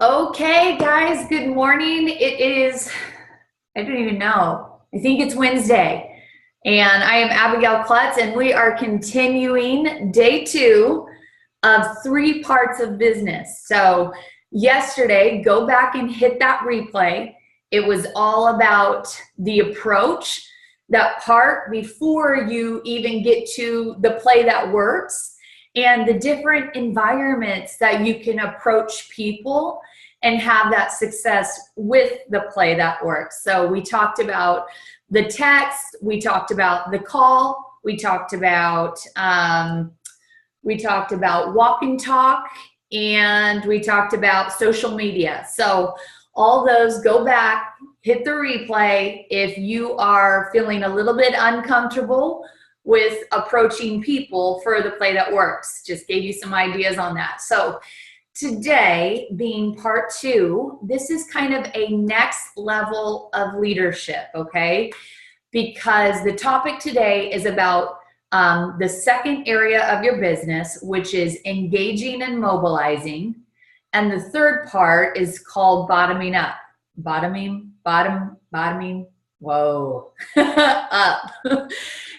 Okay, guys, good morning. It is, I don't even know. I think it's Wednesday. And I am Abigail Klutz, and we are continuing day 2 of 3 parts of business. So yesterday, go back and hit that replay. It was all about the approach, that part before you even get to the play that works, and the different environments that you can approach people and have that success with the play that works. So we talked about the text, we talked about the call, we talked about walk and talk, and we talked about social media. So all those, go back, hit the replay if you are feeling a little bit uncomfortable with approaching people for the play that works. Just gave you some ideas on that. So today, being part 2, this is kind of a next level of leadership, okay? Because the topic today is about the second area of your business, which is engaging and mobilizing. And the third part is called bottoming up. Bottoming, whoa, up.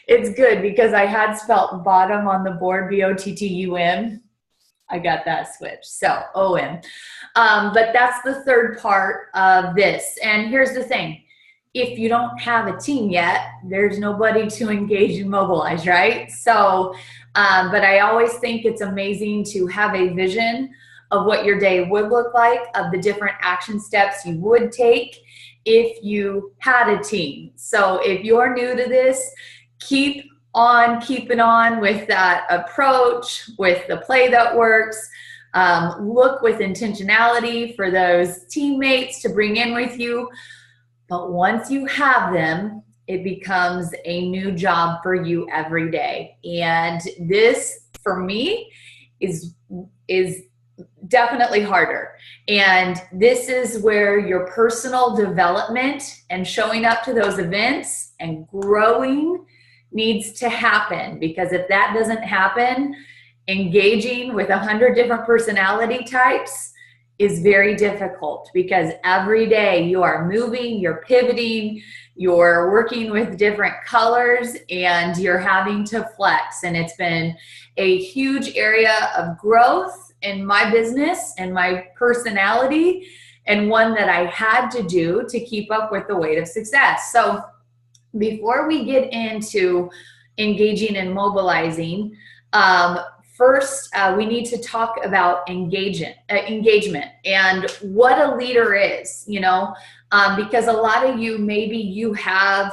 It's good because I had spelt bottom on the board, B-O-T-T-U-M. I got that switch, so O-M. But that's the third part of this. And here's the thing. If you don't have a team yet, there's nobody to engage and mobilize, right? So, but I always think it's amazing to have a vision of what your day would look like, of the different action steps you would take if you had a team. So if you're new to this, keep on keeping on with that approach, with the play that works. Look with intentionality for those teammates to bring in with you. But once you have them, it becomes a new job for you every day. And this, for me, is definitely harder. And this is where your personal development and showing up to those events and growing needs to happen. Because if that doesn't happen, engaging with 100 different personality types is very difficult, because every day you are moving, you're pivoting, you're working with different colors, and you're having to flex. And it's been a huge area of growth in my business and my personality, and one that I had to do to keep up with the weight of success. So before we get into engaging and mobilizing, first we need to talk about engagement and what a leader is, because a lot of you, maybe you have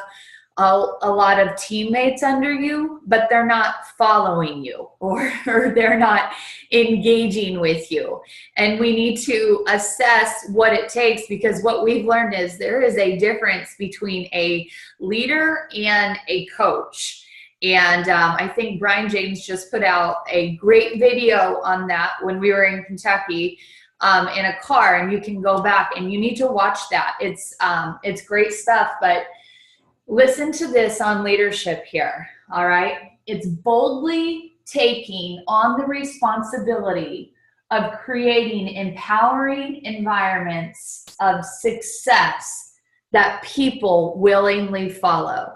a lot of teammates under you, but they're not following you, or they're not engaging with you. And we need to assess what it takes, because what we've learned is there is a difference between a leader and a coach. And I think Brian James just put out a great video on that when we were in Kentucky in a car, and you can go back and you need to watch that. It's great stuff. But listen to this on leadership here, all right? It's boldly taking on the responsibility of creating empowering environments of success that people willingly follow.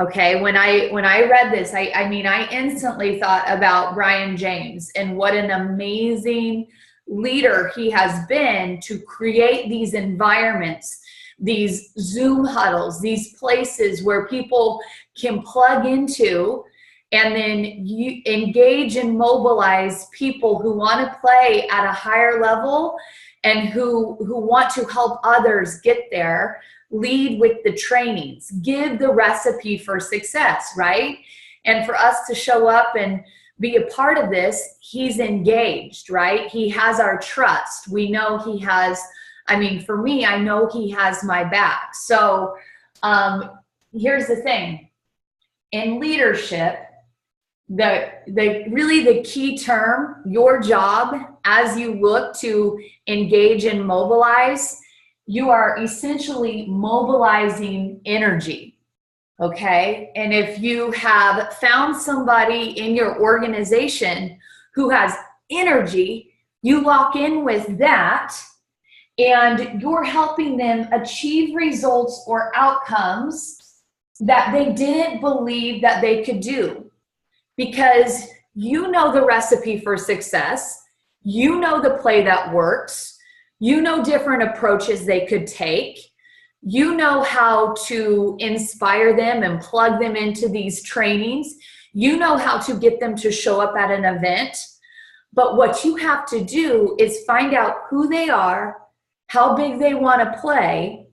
Okay, when I read this, I instantly thought about Brian James and what an amazing leader he has been to create these environments, these Zoom huddles, these places where people can plug into, and then you engage and mobilize people who want to play at a higher level and who want to help others get there. Lead with the trainings, give the recipe for success, right? And for us to show up and be a part of this, he's engaged, right? He has our trust. We know he has, for me, I know he has my back. So here's the thing. In leadership, the key term, your job as you look to engage and mobilize, you are essentially mobilizing energy, okay? And if you have found somebody in your organization who has energy, you lock in with that, and you're helping them achieve results or outcomes that they didn't believe that they could do, because you know the recipe for success, you know the play that works, you know different approaches they could take, you know how to inspire them and plug them into these trainings, you know how to get them to show up at an event. But what you have to do is find out who they are, how big they want to play,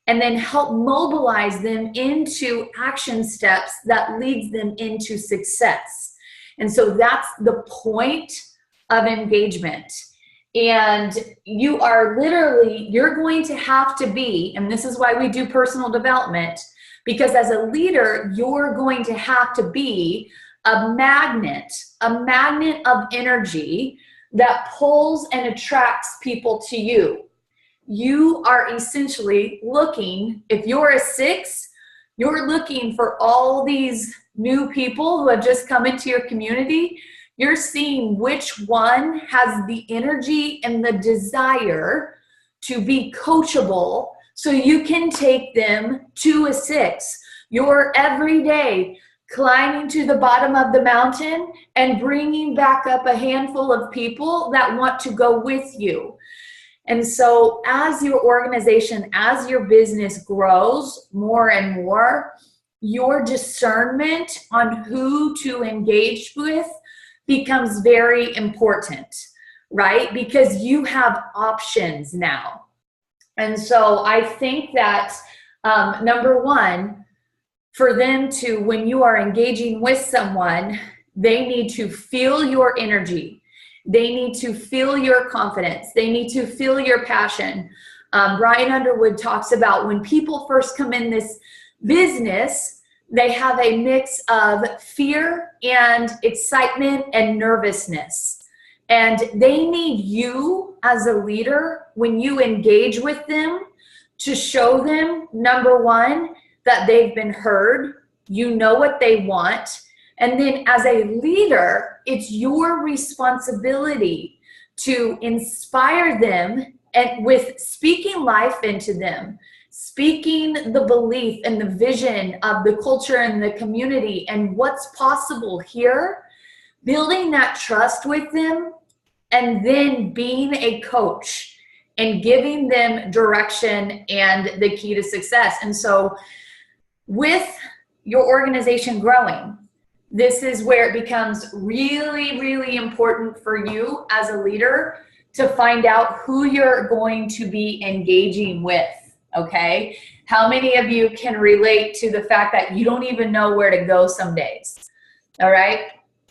and then help mobilize them into action steps that leads them into success. And so that's the point of engagement. And you are literally, you're going to have to be, and this is why we do personal development, because as a leader, you're going to have to be a magnet of energy that pulls and attracts people to you. You are essentially looking, if you're a 6, you're looking for all these new people who have just come into your community. You're seeing which one has the energy and the desire to be coachable so you can take them to a 6. You're every day climbing to the bottom of the mountain and bringing back up a handful of people that want to go with you. And so as your organization, as your business grows more and more, your discernment on who to engage with becomes very important, right? Because you have options now. And so I think that number one, for them to, when you are engaging with someone, they need to feel your energy. They need to feel your confidence. They need to feel your passion. Brian Underwood talks about when people first come in this business, they have a mix of fear and excitement and nervousness. And they need you as a leader, when you engage with them, to show them, number one, that they've been heard, you know what they want. And then as a leader, it's your responsibility to inspire them and with speaking life into them, speaking the belief and the vision of the culture and the community and what's possible here, building that trust with them, and then being a coach and giving them direction and the key to success. And so with your organization growing, this is where it becomes really, really important for you as a leader to find out who you're going to be engaging with, okay? How many of you can relate to the fact that you don't even know where to go some days, all right?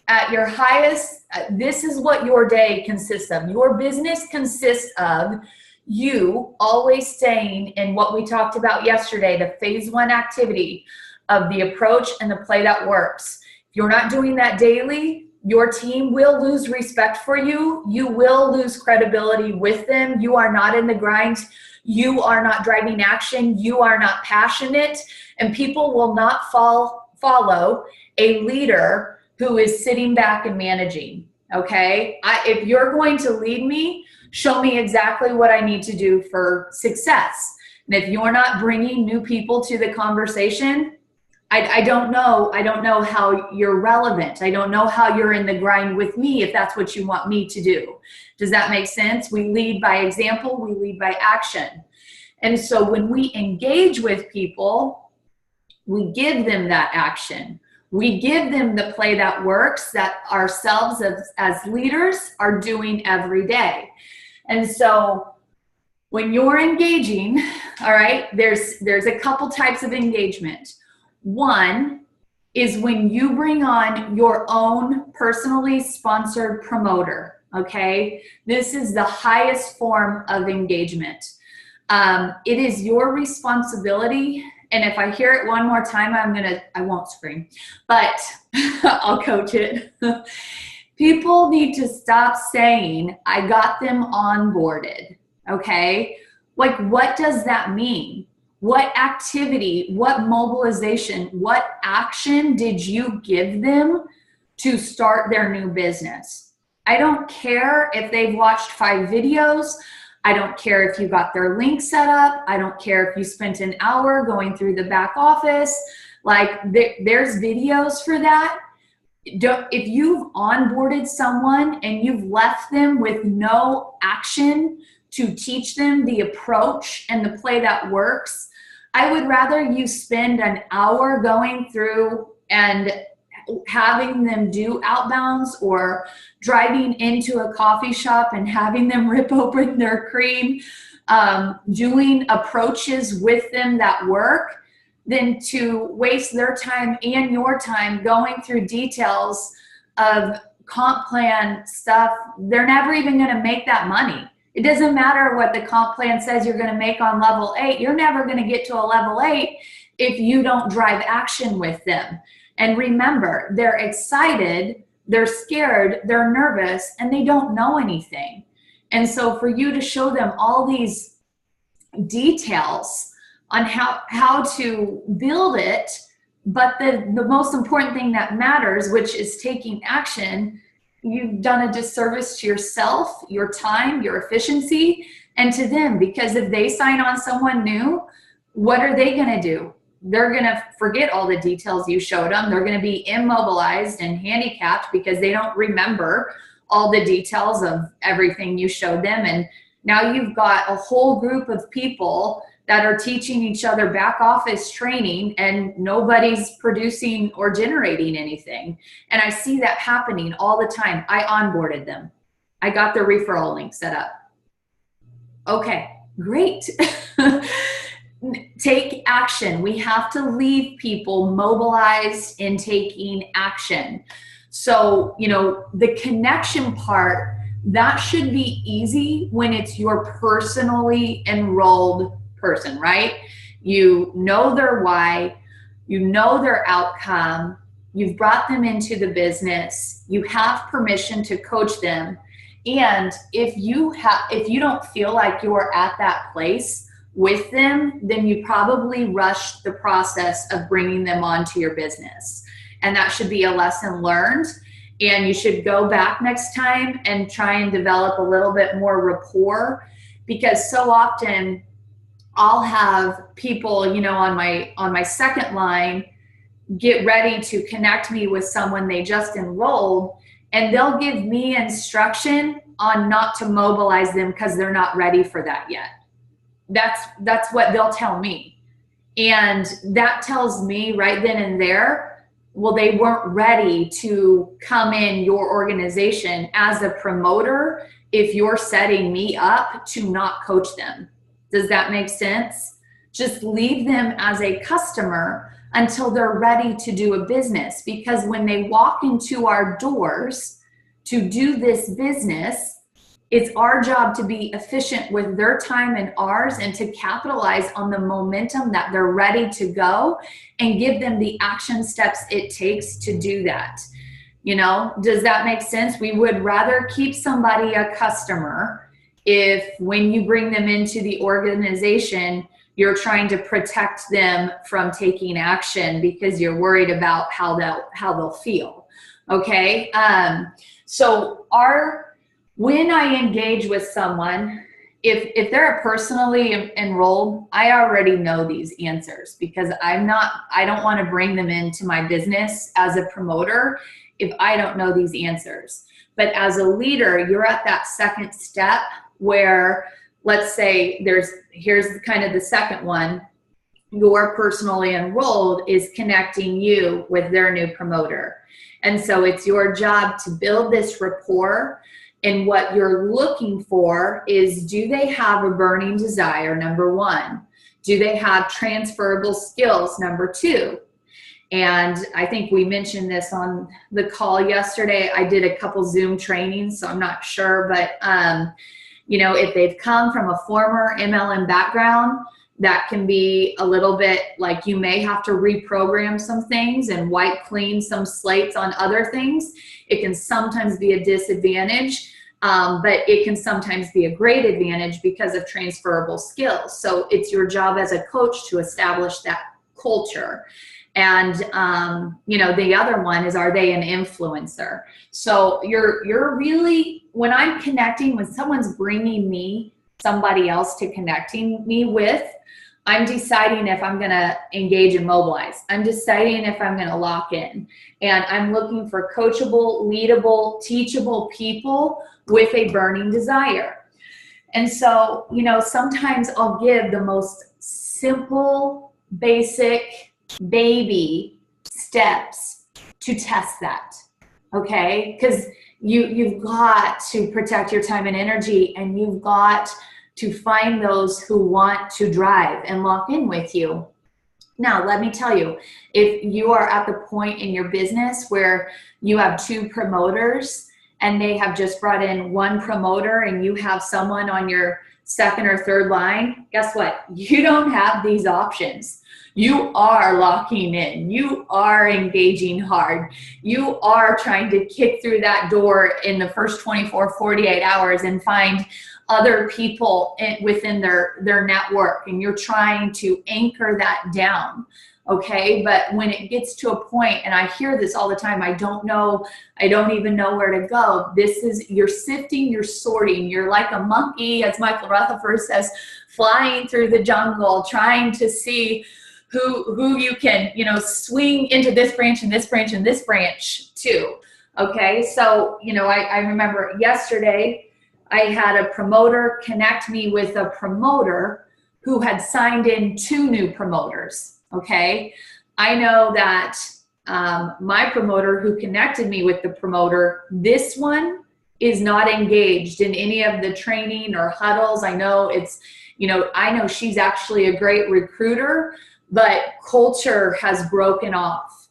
At your highest, this is what your day consists of. Your business consists of you always staying in what we talked about yesterday, the phase 1 activity of the approach and the play that works. If you're not doing that daily, your team will lose respect for you. You will lose credibility with them. You are not in the grind. You are not driving action. You are not passionate. And people will not follow a leader who is sitting back and managing, okay? If you're going to lead me, show me exactly what I need to do for success. And if you're not bringing new people to the conversation, I don't know how you're relevant. I don't know how you're in the grind with me if that's what you want me to do. Does that make sense? We lead by example, we lead by action. And so when we engage with people, we give them that action. We give them the play that works that ourselves as leaders are doing every day. And so when you're engaging, all right, there's a couple types of engagement. One is when you bring on your own personally sponsored promoter, okay? This is the highest form of engagement. It is your responsibility, and if I hear it one more time, I won't scream, but I'll coach it. People need to stop saying, I got them onboarded, okay? Like, what does that mean? What activity, what mobilization, what action did you give them to start their new business? I don't care if they've watched 5 videos. I don't care if you got their link set up. I don't care if you spent an hour going through the back office. Like there's videos for that. If you've onboarded someone and you've left them with no action to teach them the approach and the play that works, I would rather you spend an hour going through and having them do outbounds or driving into a coffee shop and having them rip open their cream, doing approaches with them that work, than to waste their time and your time going through details of comp plan stuff. They're never even going to make that money. It doesn't matter what the comp plan says you're going to make on level 8. You're never going to get to a level 8 if you don't drive action with them. And remember, they're excited, they're scared, they're nervous, and they don't know anything. And so for you to show them all these details on how to build it, but the most important thing that matters, which is taking action, you've done a disservice to yourself, your time, your efficiency, and to them. Because if they sign on someone new, what are they going to do? They're going to forget all the details you showed them. They're going to be immobilized and handicapped because they don't remember all the details of everything you showed them. And now you've got a whole group of people that are teaching each other back office training, and nobody's producing or generating anything. And I see that happening all the time. I onboarded them. I got their referral link set up. Okay, great. Take action. We have to leave people mobilized in taking action. So, the connection part, that should be easy when it's your personally enrolled person, right? You know their why, you know their outcome, you've brought them into the business, you have permission to coach them. And if you don't feel like you're at that place with them, then you probably rushed the process of bringing them onto your business. And that should be a lesson learned. And you should go back next time and try and develop a little bit more rapport, because so often I'll have people, on my second line get ready to connect me with someone they just enrolled, and they'll give me instruction on not to mobilize them because they're not ready for that yet. That's what they'll tell me. And that tells me right then and there, well, they weren't ready to come in your organization as a promoter if you're setting me up to not coach them. Does that make sense? Just leave them as a customer until they're ready to do a business. Because when they walk into our doors to do this business, it's our job to be efficient with their time and ours, and to capitalize on the momentum that they're ready to go and give them the action steps it takes to do that. Does that make sense? We would rather keep somebody a customer if when you bring them into the organization, you're trying to protect them from taking action because you're worried about how they'll feel. Okay. So when I engage with someone, if they're personally enrolled, I already know these answers, because I don't want to bring them into my business as a promoter if I don't know these answers. But as a leader, you're at that second step where, let's say here's kind of the second one, your personally enrolled is connecting you with their new promoter. And so it's your job to build this rapport. And what you're looking for is, do they have a burning desire? Number one. Do they have transferable skills? Number two. And I think we mentioned this on the call yesterday. I did a couple Zoom trainings, so I'm not sure, but if they've come from a former MLM background, that can be a little bit like you may have to reprogram some things and wipe clean some slates on other things. It can sometimes be a disadvantage, but it can sometimes be a great advantage because of transferable skills. So it's your job as a coach to establish that culture. And, the other one is, are they an influencer? So you're really, when I'm connecting, when someone's bringing me somebody else to connecting me with, I'm deciding if I'm going to engage in Mobilize. I'm deciding if I'm going to lock in. And I'm looking for coachable, leadable, teachable people with a burning desire. And so, you know, sometimes I'll give the most simple, basic baby steps to test that. Okay? Because you've got to protect your time and energy, and you've got to find those who want to drive and lock in with you. Now, let me tell you, if you are at the point in your business where you have 2 promoters and they have just brought in 1 promoter and you have someone on your 2nd or 3rd line, guess what? You don't have these options. You are locking in. You are engaging hard. You are trying to kick through that door in the first 24, 48 hours and find other people within their network, and you're trying to anchor that down. Okay, but when it gets to a point, and I hear this all the time, I don't even know where to go. This is, you're sifting, you're sorting, you're like a monkey, as Michael Rutherford says, flying through the jungle, trying to see who you can, you know, swing into this branch and this branch and this branch too. Okay, so, you know, I remember yesterday I had a promoter connect me with a promoter who had signed in 2 new promoters. Okay, I know that my promoter who connected me with the promoter, this one is not engaged in any of the training or huddles. I know it's, you know, I know she's actually a great recruiter, but culture has broken off.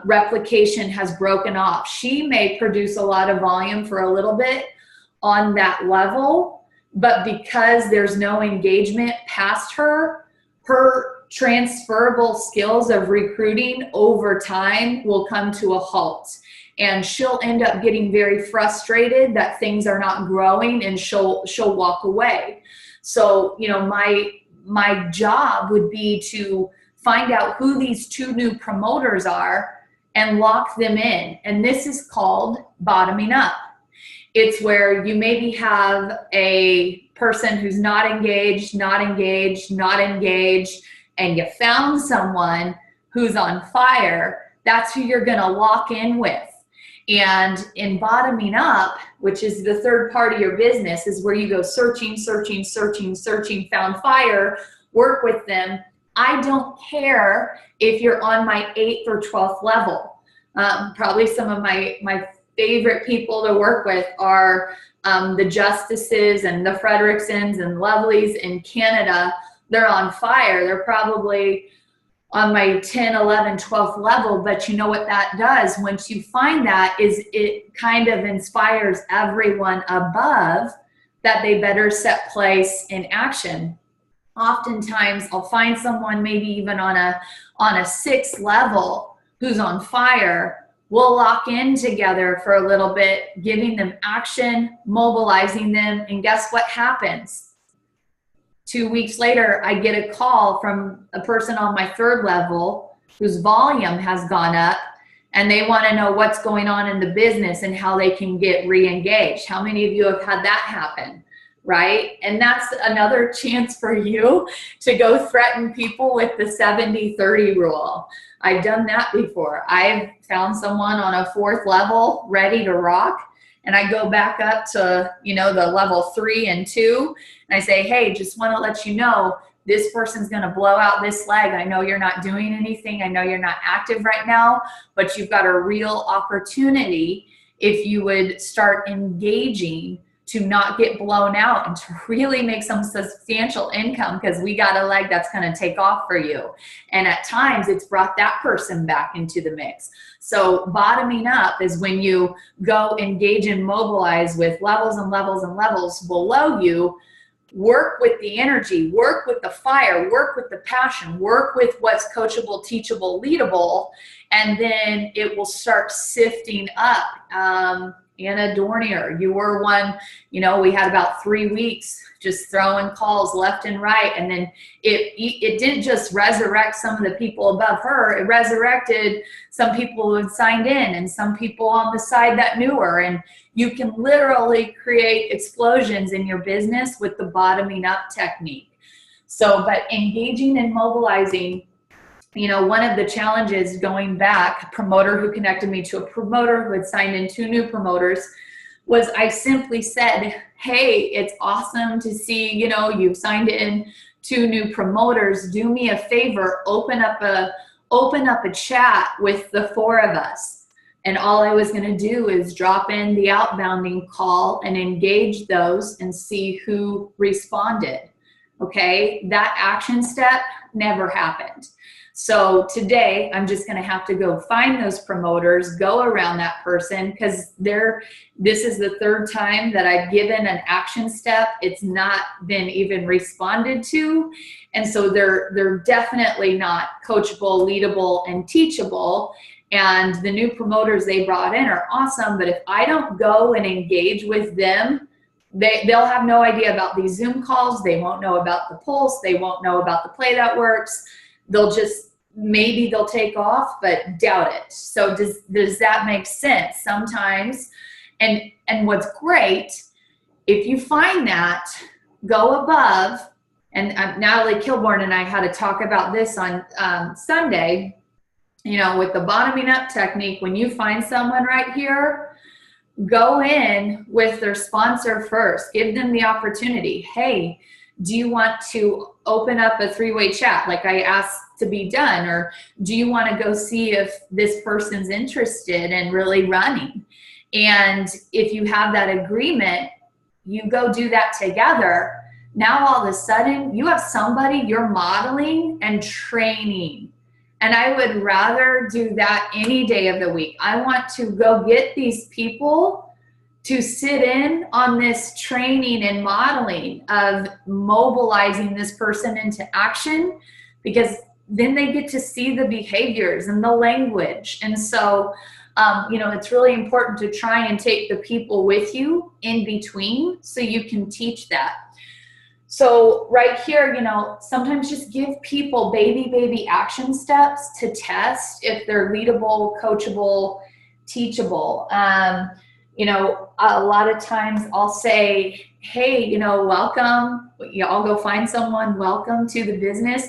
Replication has broken off. She may produce a lot of volume for a little bit on that level, but because there's no engagement past her transferable skills of recruiting over time will come to a halt, and she'll end up getting very frustrated that things are not growing, and she'll walk away. So, you know, my job would be to find out who these 2 new promoters are and lock them in. And this is called bottoming up. It's where you maybe have a person who's not engaged, and you found someone who's on fire. That's who you're going to lock in with. And in bottoming up, which is the 3rd part of your business, is where you go searching, found fire, work with them. I don't care if you're on my 8th or 12th level. Probably some of my favorite people to work with are the Justices and the Fredericksons and Lovelies in Canada. They're on fire. They're probably on my 10, 11, 12th level. But you know what that does? Once you find that, is it kind of inspires everyone above that they better set place in action. Oftentimes I'll find someone maybe even on a 6th level who's on fire. We'll lock in together for a little bit, giving them action, mobilizing them, and guess what happens? 2 weeks later, I get a call from a person on my 3rd level whose volume has gone up, and they want to know what's going on in the business and how they can get re-engaged. How many of you have had that happen, right? And that's another chance for you to go threaten people with the 70-30 rule. I've done that before. I've found someone on a 4th level ready to rock, and I go back up to, you know, the level 3 and 2, and I say, hey, just want to let you know, this person's going to blow out this leg. I know you're not doing anything. I know you're not active right now, but you've got a real opportunity if you would start engaging to not get blown out and to really make some substantial income, because we got a leg that's going to take off for you. And at times it's brought that person back into the mix. So bottoming up is when you go engage and mobilize with levels and levels and levels below you. Work with the energy, work with the fire, work with the passion, work with what's coachable, teachable, leadable, and then it will start sifting up. Anna Dornier, you were one, you know, we had about 3 weeks just throwing calls left and right. And then it didn't just resurrect some of the people above her, it resurrected some people who had signed in and some people on the side that knew her. And you can literally create explosions in your business with the bottoming up technique. So, but engaging and mobilizing, you know, one of the challenges going back, a promoter who connected me to a promoter who had signed in 2 new promoters, was I simply said, hey, it's awesome to see, you know, you've signed in 2 new promoters. Do me a favor, open up a chat with the 4 of us. And all I was going to do is drop in the outbounding call and engage those and see who responded. Okay, that action step never happened. So today I'm just going to have to go find those promoters, go around that person, because this is the 3rd time that I've given an action step. It's not been even responded to. And so they're definitely not coachable, leadable, and teachable. And the new promoters they brought in are awesome. But if I don't go and engage with them, they'll have no idea about these Zoom calls. They won't know about the pulse. They won't know about the play that works. They'll just, maybe they'll take off, but doubt it. So does that make sense? Sometimes, and what's great, if you find that, go above, and Natalie Kilborn and I had a talk about this on Sunday, you know, with the bottoming up technique. When you find someone right here, go in with their sponsor first. Give them the opportunity. Hey, do you want to open up a 3-way chat like I asked to be done? Or do you want to go see if this person's interested in really running? And if you have that agreement, you go do that together. Now all of a sudden you have somebody you're modeling and training. And I would rather do that any day of the week. I want to go get these people to sit in on this training and modeling of mobilizing this person into action, because then they get to see the behaviors and the language. And so, you know, it's really important to try and take the people with you in between so you can teach that. So right here, you know, sometimes just give people baby action steps to test if they're leadable, coachable, teachable. You know, a lot of times I'll say, hey, you know, welcome. I'll go find someone, welcome to the business.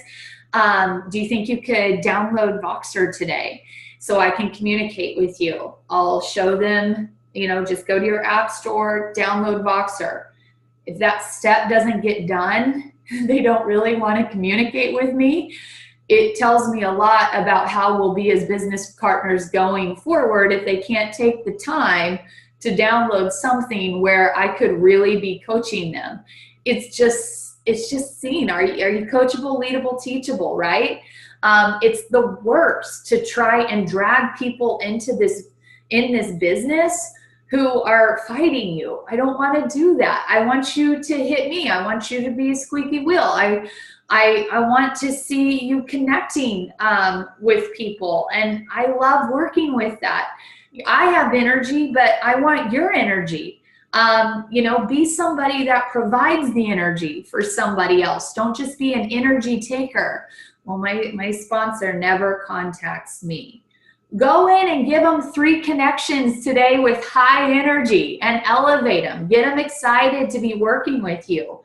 Do you think you could download Voxer today so I can communicate with you? I'll show them, you know, just go to your app store, download Voxer. If that step doesn't get done, they don't really want to communicate with me. It tells me a lot about how we'll be as business partners going forward if they can't take the time to download something where I could really be coaching them. It's just seen. Are you coachable, leadable, teachable, right? It's the worst to try and drag people into this business who are fighting you. I don't want to do that. I want you to hit me. I want you to be a squeaky wheel. I want to see you connecting with people, and I love working with that. I have energy, but I want your energy. You know, be somebody that provides the energy for somebody else. Don't just be an energy taker. Well, my sponsor never contacts me. Go in and give them 3 connections today with high energy and elevate them. Get them excited to be working with you.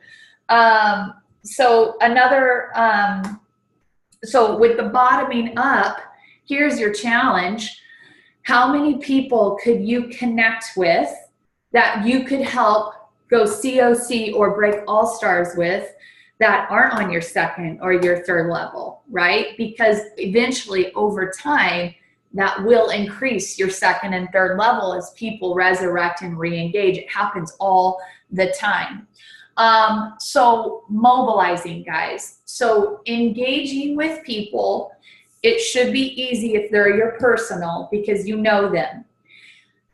So with the bottoming up, here's your challenge. How many people could you connect with that you could help go COC or break all stars with that aren't on your 2nd or your 3rd level, right? Because eventually over time, that will increase your 2nd and 3rd level as people resurrect and re-engage. It happens all the time. So mobilizing, guys. So engaging with people, it should be easy if they're your personal because you know them.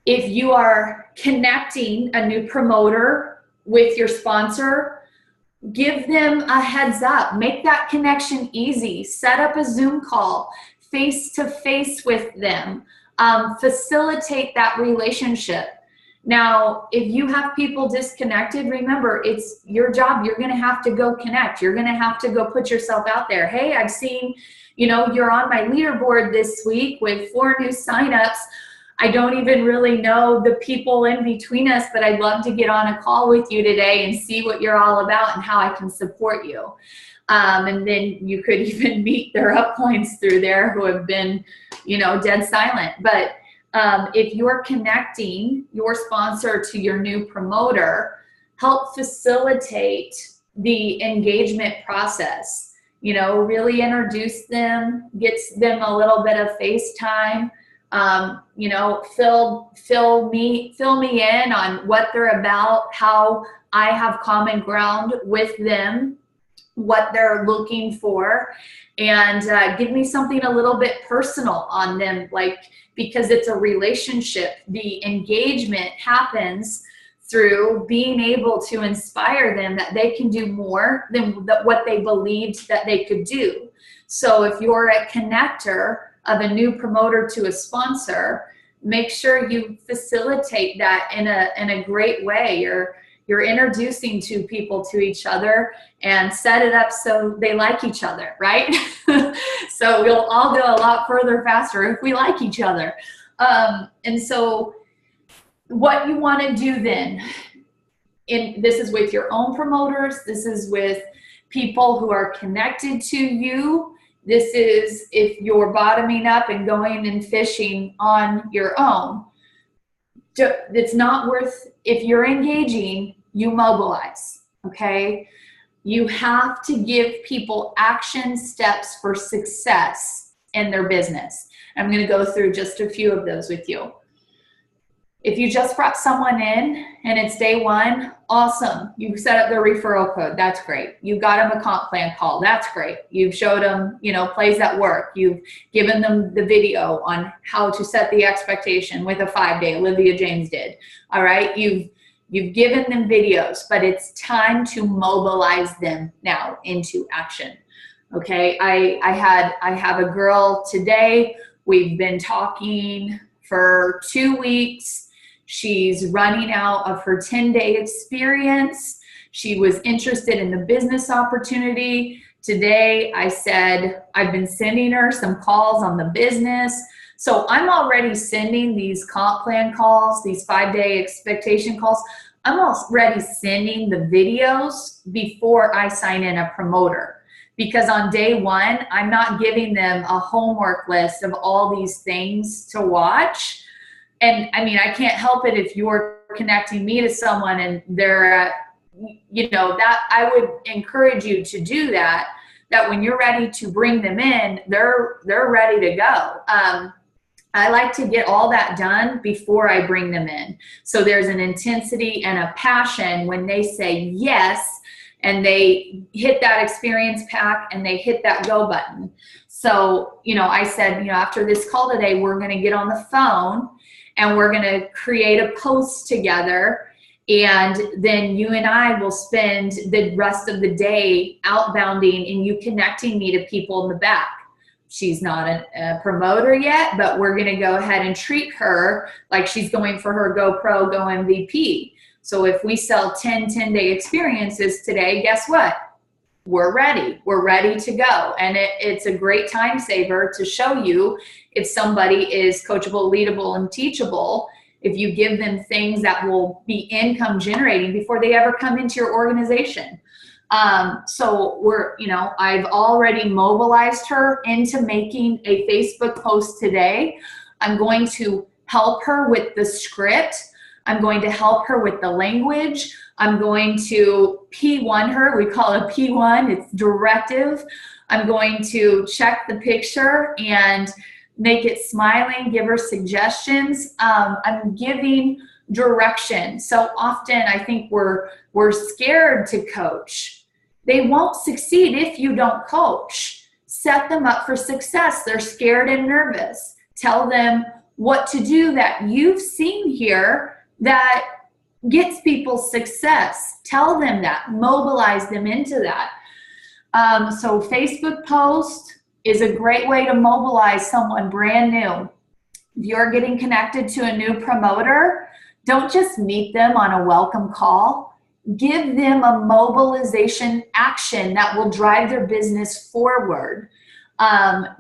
If you are connecting a new promoter with your sponsor, give them a heads up. Make that connection easy. Set up a Zoom call, face-to-face with them. Facilitate that relationship. Now, if you have people disconnected, remember, it's your job. You're going to have to go connect. You're going to have to go put yourself out there. Hey, I've seen, you know, you're on my leaderboard this week with 4 new signups. I don't even really know the people in between us, but I'd love to get on a call with you today and see what you're all about and how I can support you. And then you could even meet their upliners through there who have been, you know, dead silent. But if you're connecting your sponsor to your new promoter, help facilitate the engagement process. You know, really introduce them, gets them a little bit of FaceTime. You know, fill me in on what they're about, how I have common ground with them, what they're looking for, and give me something a little bit personal on them, like, because it's a relationship. The engagement happens through being able to inspire them that they can do more than what they believed that they could do. So if you're a connector of a new promoter to a sponsor, make sure you facilitate that in a great way. You're introducing two people to each other and set it up so they like each other, right? So we'll all go a lot further faster if we like each other. And so what you want to do then, this is with your own promoters, this is with people who are connected to you, this is if you're bottoming up and going and fishing on your own. It's not worth, if you're engaging, you mobilize, okay? You have to give people action steps for success in their business. I'm going to go through just a few of those with you. If you just brought someone in and it's day one, awesome. You set up their referral code. That's great. You got them a comp plan call. That's great. You've showed them, you know, plays that work. You've given them the video on how to set the expectation with a 5-day. Olivia James did. All right. You've given them videos, but it's time to mobilize them now into action. Okay. I have a girl today. We've been talking for 2 weeks. She's running out of her 10-day experience. She was interested in the business opportunity. Today, I said, I've been sending her some calls on the business. So I'm already sending these comp plan calls, these 5-day expectation calls. I'm already sending the videos before I sign in a promoter. Because on day one, I'm not giving them a homework list of all these things to watch. And I mean, I can't help it if you're connecting me to someone and they're, you know, that I would encourage you to do that when you're ready to bring them in, they're ready to go. I like to get all that done before I bring them in. So there's an intensity and a passion when they say yes, and they hit that experience pack and they hit that go button. So, you know, I said, you know, after this call today, we're going to get on the phone and we're going to create a post together. And then you and I will spend the rest of the day outbounding and you connecting me to people in the back. She's not a promoter yet, but we're going to go ahead and treat her like she's going for her GoPro Go MVP. So if we sell 10 10-day experiences today, guess what? We're ready. We're ready to go. And it's a great time saver to show you if somebody is coachable, leadable, and teachable, if you give them things that will be income generating before they ever come into your organization. So I've already mobilized her into making a Facebook post today. I'm going to help her with the script. I'm going to help her with the language. I'm going to P1 her. We call it a P1. It's directive. I'm going to check the picture and make it smiling, give her suggestions. I'm giving direction. So often I think we're scared to coach. They won't succeed if you don't coach. Set them up for success. They're scared and nervous. Tell them what to do that you've seen here that gets people success. Tell them that. Mobilize them into that. So Facebook post is a great way to mobilize someone brand new. If you're getting connected to a new promoter, Don't just meet them on a welcome call. Give them a mobilization action that will drive their business forward.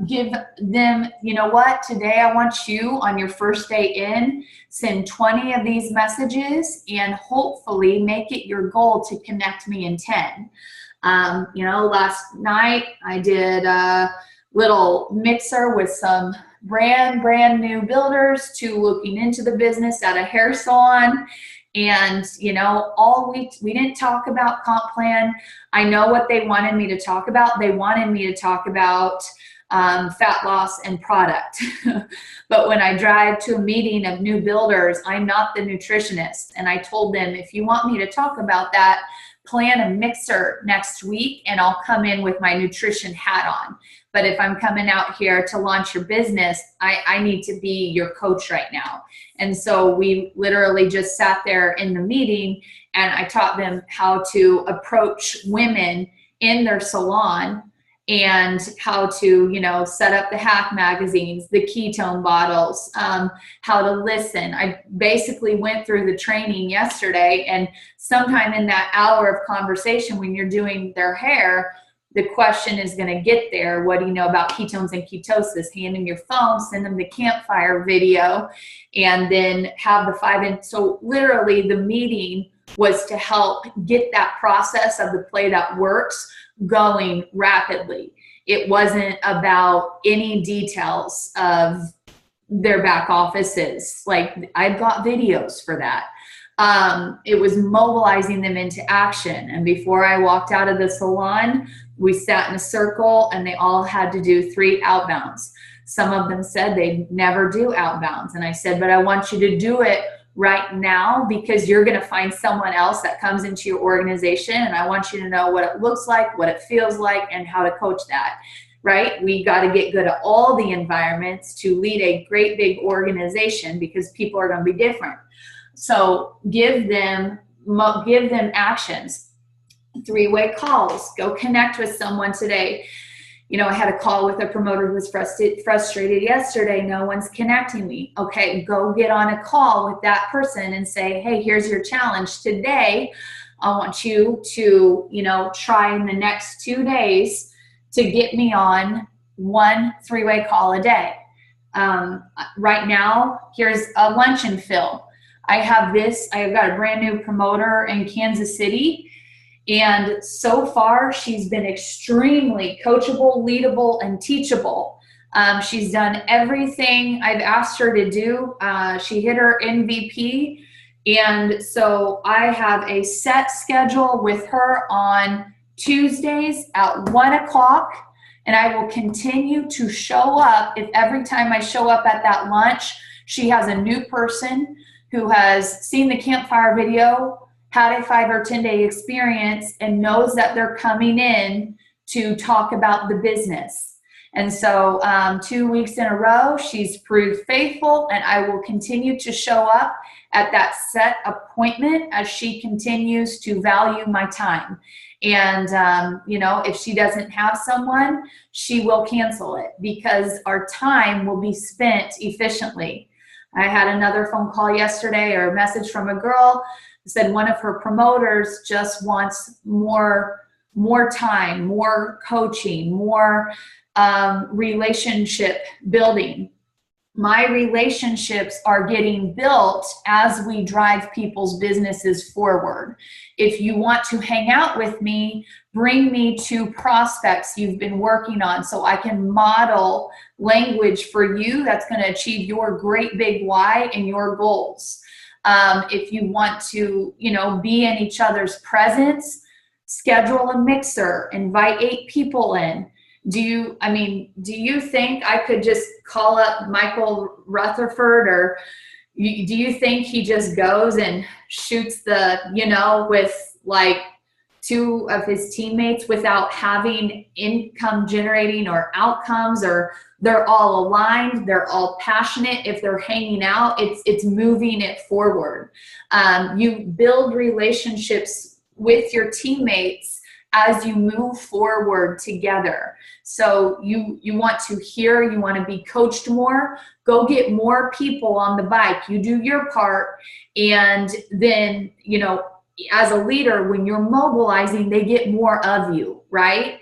Give them, you know what, today I want you on your first day in, send 20 of these messages and hopefully make it your goal to connect me in 10. You know, last night I did a little mixer with some brand new builders to looking into the business at a hair salon. And, you know, all week we didn't talk about comp plan. I know what they wanted me to talk about. They wanted me to talk about fat loss and product. But when I drive to a meeting of new builders, I'm not the nutritionist. And I told them, if you want me to talk about that, plan a mixer next week and I'll come in with my nutrition hat on. But if I'm coming out here to launch your business, I need to be your coach right now. And so we literally just sat there in the meeting and I taught them how to approach women in their salon and how to, you know, set up the hack magazines, the ketone bottles, how to listen. I basically went through the training yesterday, and sometime in that hour of conversation when you're doing their hair, the question is going to get there. What do you know about ketones and ketosis? Hand them your phone, send them the campfire video, and then have the 5 So literally the meeting was to help get that process of the play that works going rapidly. It wasn't about any details of their back offices. Like, I've got videos for that. It was mobilizing them into action. And before I walked out of the salon, we sat in a circle and they all had to do 3 outbounds. Some of them said they never do outbounds. And I said, but I want you to do it right now, because you're going to find someone else that comes into your organization. And I want you to know what it looks like, what it feels like, and how to coach that, right? We got to get good at all the environments to lead a great big organization, because people are going to be different. So give them actions. Threeway calls. Go connect with someone today. You know, I had a call with a promoter who was frustrated yesterday. No one's connecting me. Okay, go get on a call with that person and say, hey, here's your challenge today. I want you to, you know, try in the next 2 days to get me on 1 three-way call a day. Right now, here's a lunch and fill. I've got a brand new promoter in Kansas City. And so far, she's been extremely coachable, leadable, and teachable. She's done everything I've asked her to do. She hit her MVP. And so I have a set schedule with her on Tuesdays at 1 o'clock. And I will continue to show up. If every time I show up at that lunch, she has a new person who has seen the campfire video, had a 5 or 10 day experience, and knows that they're coming in to talk about the business. And so 2 weeks in a row, she's proved faithful, and I will continue to show up at that set appointment as she continues to value my time. And, you know, if she doesn't have someone, she will cancel it, because our time will be spent efficiently. I had another phone call yesterday, or a message from a girl who said one of her promoters just wants more time, more coaching, more relationship building. My relationships are getting built as we drive people's businesses forward. If you want to hang out with me, bring me to prospects you've been working on so I can model language for you that's going to achieve your great big why and your goals. If you want to, you know, be in each other's presence, schedule a mixer, invite 8 people in. Do you think I could just call up Michael Rutherford, or do you think he just goes and shoots the, you know, with like 2 of his teammates without having income generating or outcomes, or they're all aligned, they're all passionate? If they're hanging out, it's moving it forward. You build relationships with your teammates as you move forward together. So you want to hear, you want to be coached more, go get more people on the bike. You do your part, and then, you know, as a leader, when you're mobilizing, they get more of you, right?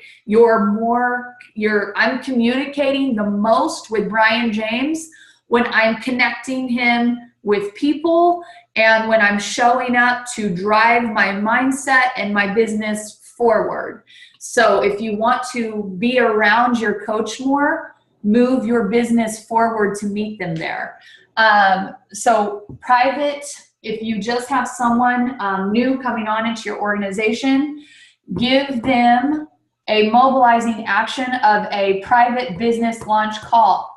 I'm communicating the most with Brian James when I'm connecting him with people and when I'm showing up to drive my mindset and my business forward. So if you want to be around your coach more, move your business forward to meet them there. So private, if you just have someone new coming on into your organization, give them a mobilizing action of a private business launch call.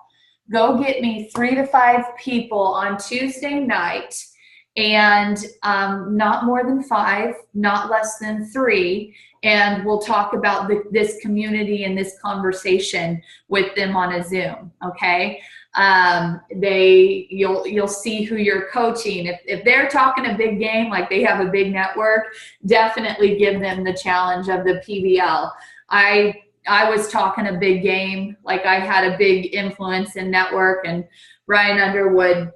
Go get me 3 to 5 people on Tuesday night, and not more than 5, not less than 3. And we'll talk about this community and this conversation with them on a Zoom, okay? You'll see who you're coaching. If they're talking a big game, like they have a big network, definitely give them the challenge of the PBL. I was talking a big game, like I had a big influence in network, and Ryan Underwood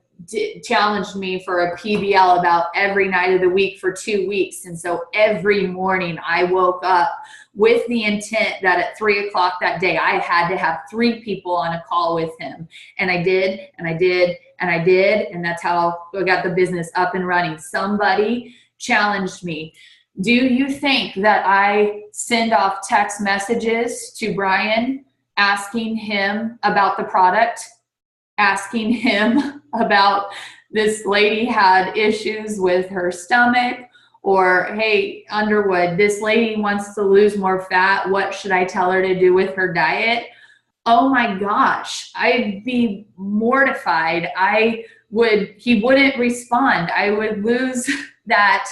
challenged me for a PBL about every night of the week for 2 weeks. And so every morning I woke up with the intent that at 3 o'clock that day, I had to have 3 people on a call with him. And I did, and I did, and I did. And that's how I got the business up and running. Somebody challenged me. Do you think that I send off text messages to Brian asking him about the product, asking him about this lady had issues with her stomach, or, hey, Underwood, this lady wants to lose more fat. What should I tell her to do with her diet? Oh my gosh, I'd be mortified. He wouldn't respond. I would lose that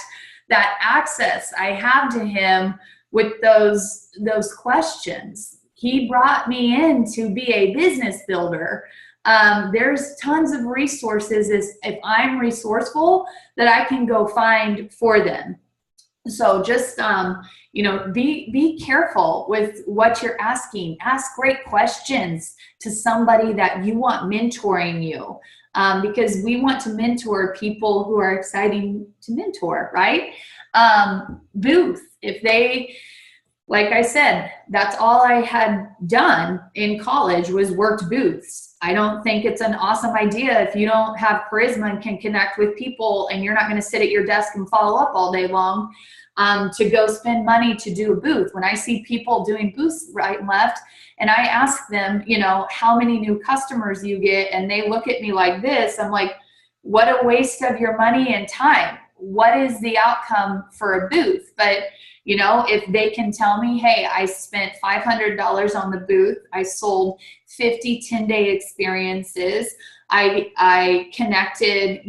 access I have to him with those questions. He brought me in to be a business builder. There's tons of resources if I'm resourceful that I can go find for them. So just, be careful with what you're asking. Ask great questions to somebody that you want mentoring you, because we want to mentor people who are exciting to mentor, right? Booth, like I said, that's all I had done in college was worked booths. I don't think it's an awesome idea if you don't have charisma and can connect with people, and you're not going to sit at your desk and follow up all day long, to go spend money to do a booth. When I see people doing booths right and left, and I ask them, how many new customers you get, and they look at me like this, I'm like, what a waste of your money and time. What is the outcome for a booth? But if they can tell me, hey, I spent $500 on the booth, I sold 50 10-day experiences, I connected,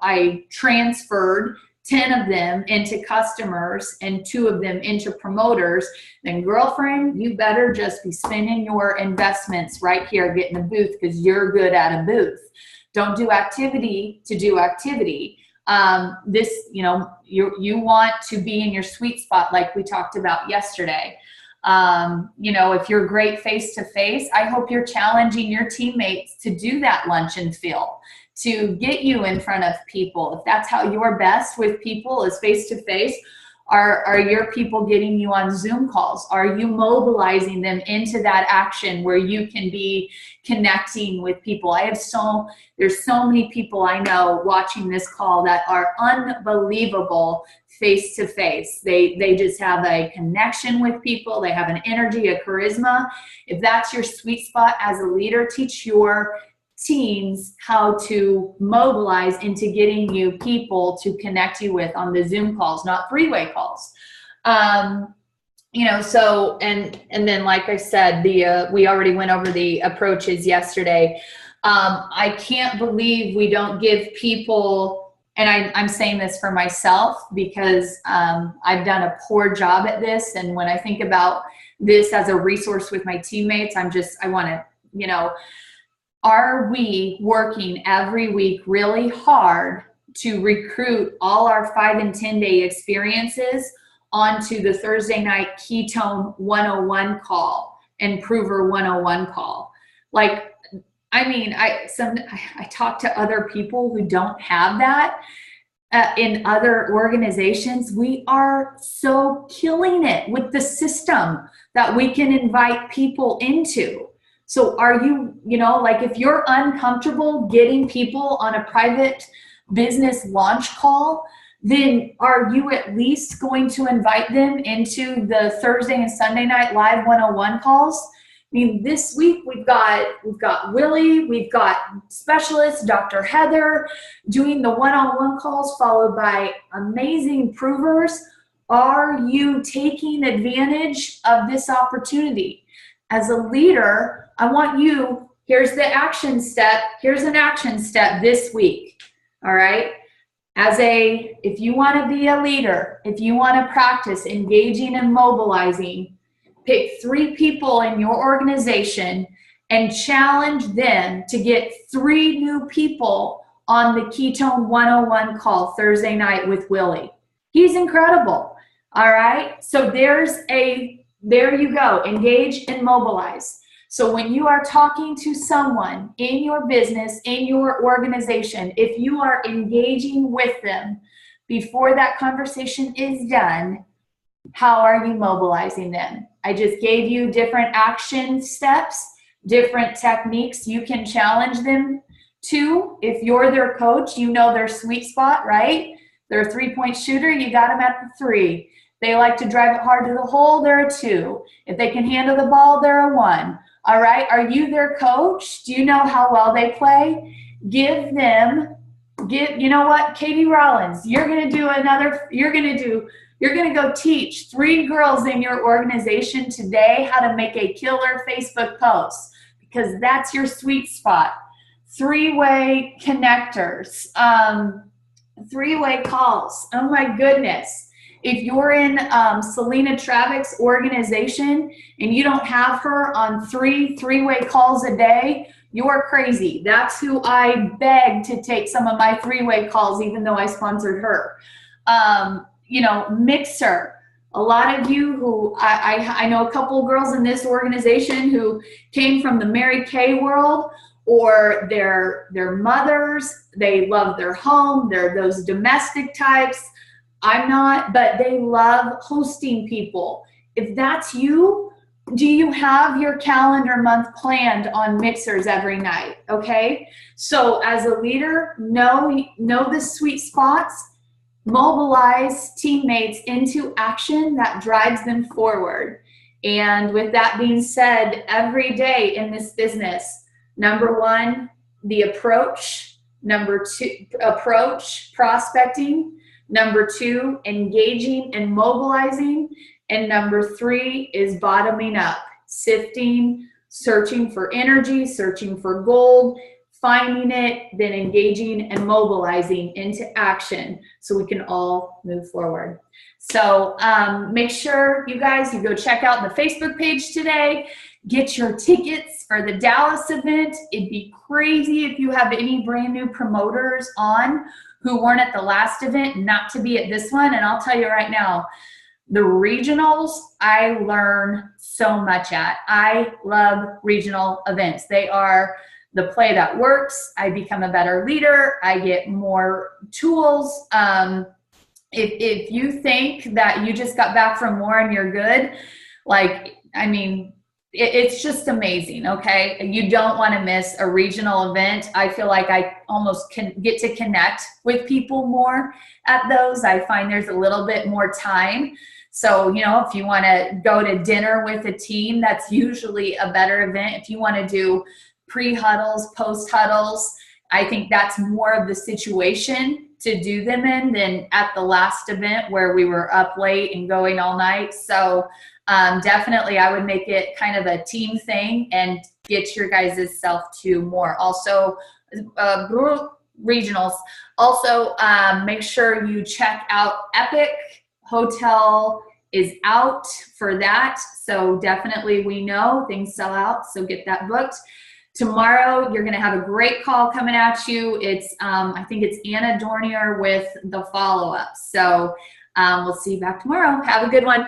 I transferred 10 of them into customers and 2 of them into promoters, then girlfriend, you better just be spending your investments right here getting a booth, because you're good at a booth. Don't do activity to do activity. You want to be in your sweet spot, like we talked about yesterday. If you're great face-to-face, I hope you're challenging your teammates to do that lunch and feel, to get you in front of people. If that's how you're best with people is face-to-face, are your people getting you on Zoom calls? Are you mobilizing them into that action where you can be connecting with people? There's so many people I know watching this call that are unbelievable face-to-face. They just have a connection with people. They have an energy, a charisma. If that's your sweet spot as a leader, teach your teams how to mobilize into getting you people to connect you with on the Zoom calls, not three-way calls. And then, like I said, we already went over the approaches yesterday. I can't believe we don't give people, and I'm saying this for myself because I've done a poor job at this. And when I think about this as a resource with my teammates, I want to, are we working every week really hard to recruit all our 5 and 10-day experiences onto the Thursday night Ketone 101 call and Prover 101 call. Like, I mean, I talk to other people who don't have that in other organizations. We are so killing it with the system that we can invite people into. So are you, like if you're uncomfortable getting people on a private business launch call, then are you at least going to invite them into the Thursday and Sunday night live 101 calls? I mean, this week we've got Willie, we've got specialist Dr. Heather doing the one-on-one calls, followed by amazing provers. Are you taking advantage of this opportunity? As a leader, I want you, here's the action step, here's an action step this week, all right? If you want to be a leader, if you want to practice engaging and mobilizing, pick 3 people in your organization and challenge them to get 3 new people on the Ketone 101 call Thursday night with Willie. He's incredible. All right. So there you go. Engage and mobilize. So when you are talking to someone in your business, in your organization, if you are engaging with them before that conversation is done, how are you mobilizing them? I just gave you different action steps, different techniques you can challenge them to. If you're their coach, you know their sweet spot, right? They're a 3-point shooter, you got them at the 3. They like to drive it hard to the hole, they're a 2. If they can handle the ball, they're a 1. All right, are you their coach? Do you know how well they play? You know what, Katie Rollins, you're gonna go teach 3 girls in your organization today how to make a killer Facebook post, because that's your sweet spot. Three-way connectors, Threeway Calls. Oh my goodness. If you're in Selena Travick's organization and you don't have her on 3 three-way calls a day, you're crazy. That's who I beg to take some of my 3-way calls, even though I sponsored her. Mixer. A lot of you who, I know a couple of girls in this organization who came from the Mary Kay world, or their mothers, they love their home, they're those domestic types. I'm not, but they love hosting people. If that's you, do you have your calendar month planned on mixers every night? Okay. So as a leader, know the sweet spots, mobilize teammates into action that drives them forward. And with that being said, every day in this business, number 1, the approach. Number 2, prospecting. Number 2, engaging and mobilizing. And number 3 is bottoming up, sifting, searching for energy, searching for gold, finding it, then engaging and mobilizing into action so we can all move forward. So make sure you guys, you go check out the Facebook page today, get your tickets for the Dallas event. It'd be crazy if you have any brand new promoters on who weren't at the last event not to be at this one. And I'll tell you right now, the regionals, I learn so much at. I love regional events. They are the play that works. I become a better leader. I get more tools. If you think that you just got back from war and you're good, it's just amazing, okay? You don't want to miss a regional event. I feel like I almost can get to connect with people more at those. I find there's a little bit more time. So, if you want to go to dinner with a team, that's usually a better event. If you want to do pre-huddles, post-huddles, I think that's more of the situation to do them in than at the last event where we were up late and going all night. So definitely I would make it kind of a team thing and get your guys' self to more. Also, regionals. Also, make sure you check out Epic. Hotel is out for that. So definitely we know things sell out. So get that booked. Tomorrow, you're going to have a great call coming at you. It's, I think it's Anna Dornier with the follow-up. So We'll see you back tomorrow. Have a good one.